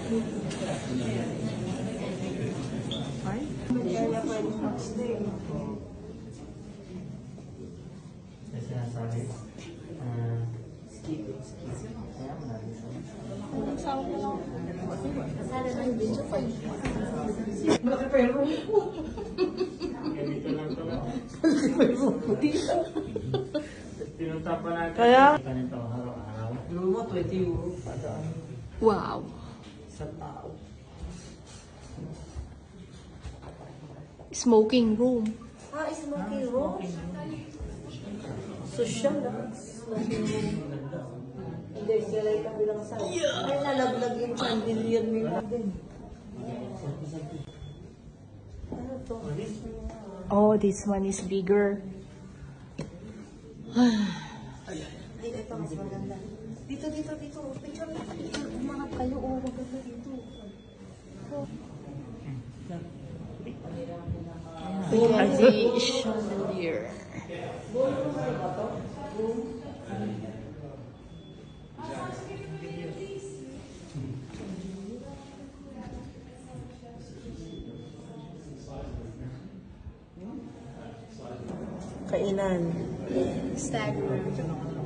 Ay? Kaya pwede mag-stay. Kasi sinasabi, skip it. Kaya marami sa Nagsawa ko lang. Sana na yung video pa yun. Nakapero. dito lang pala. Dito. Pinunta pa natin. Kaya? Ganito araw-araw. Luma, 20 euro pa daan. Wow. Sa tao. Smoking room. Ah, smoking room. Social na. Smoking room. Hindi, sila yung kabilang sa. Ay, nalaglag yung chandelier nila din. Ano to? Oh, this one is bigger. Dito, ito mas maganda. Dito. Picture. Umanap kayo. Oh, maganda dito. The chandelier. Kainan. Stag room.